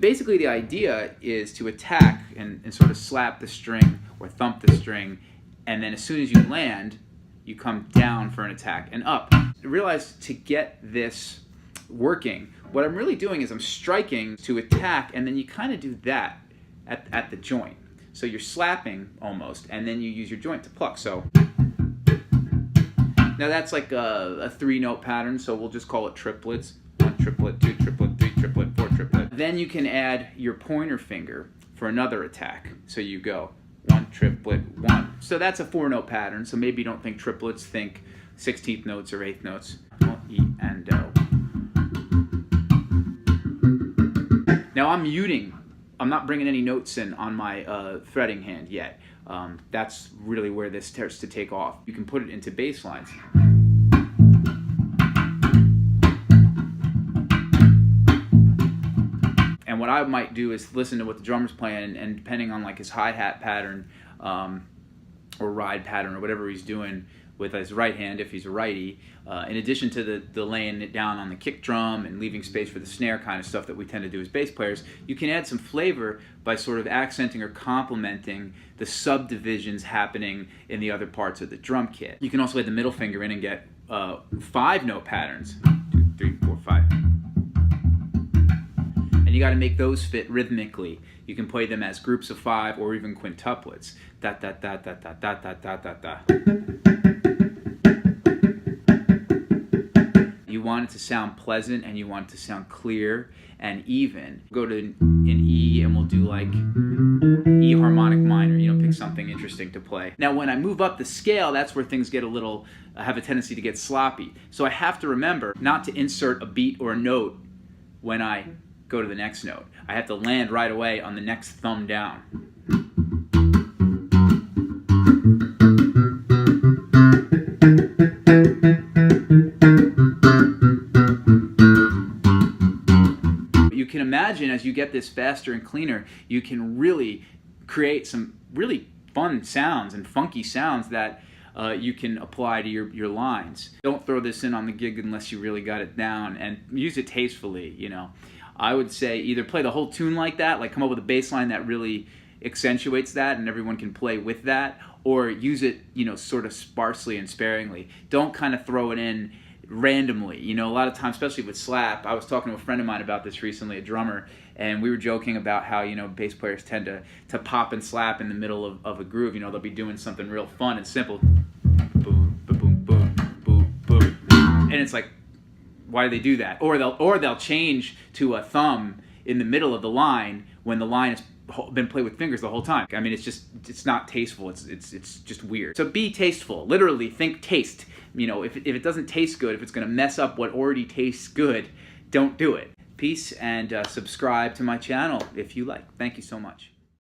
Basically, the idea is to attack and sort of slap the string or thump the string, and then as soon as you land, you come down for an attack and up. Realize to get this working, what I'm really doing is I'm striking to attack, and then you kind of do that at the joint. So you're slapping almost, and then you use your joint to pluck. So now that's like a 3-note pattern, so we'll just call it triplets. 1 triplet, 2 triplet, 3 triplet, 4 triplet. Then you can add your pointer finger for another attack. So you go 1 triplet, 1. So that's a 4-note pattern, so maybe you don't think triplets, think 16th notes or 8th notes. E and Do. Now I'm muting. I'm not bringing any notes in on my fretting hand yet. That's really where this starts to take off. You can put it into bass lines. And what I might do is listen to what the drummer's playing, and depending on like his hi-hat pattern or ride pattern or whatever he's doing with his right hand, if he's a righty, in addition to the laying it down on the kick drum and leaving space for the snare kind of stuff that we tend to do as bass players, you can add some flavor by sort of accenting or complementing the subdivisions happening in the other parts of the drum kit. You can also add the middle finger in and get 5-note patterns. 1, 2, 3, 4, 5. And you got to make those fit rhythmically. You can play them as groups of 5 or even quintuplets. Da da da da da da da da da da. You want it to sound pleasant, and you want it to sound clear and even. Go to an E, and we'll do like E harmonic minor. You know, pick something interesting to play. Now, when I move up the scale, that's where things get a little have a tendency to get sloppy. So I have to remember not to insert a beat or a note when I go to the next note. I have to land right away on the next thumb down. You can imagine as you get this faster and cleaner, you can really create some really fun sounds and funky sounds that you can apply to your lines. Don't throw this in on the gig unless you really got it down, and use it tastefully, you know. I would say either play the whole tune like that, like come up with a bass line that really accentuates that and everyone can play with that, or use it, you know, sort of sparsely and sparingly. Don't kind of throw it in randomly. You know, a lot of times, especially with slap, I was talking to a friend of mine about this recently, a drummer, and we were joking about how, you know, bass players tend to pop and slap in the middle of a groove. You know, they'll be doing something real fun and simple. Boom, boom, boom, boom, boom. And it's like, why do they do that? Or they'll change to a thumb in the middle of the line when the line has been played with fingers the whole time. I mean, it's not tasteful. It's just weird. So be tasteful. Literally, think taste. You know, if it doesn't taste good, if it's going to mess up what already tastes good, don't do it. Peace, and subscribe to my channel if you like. Thank you so much.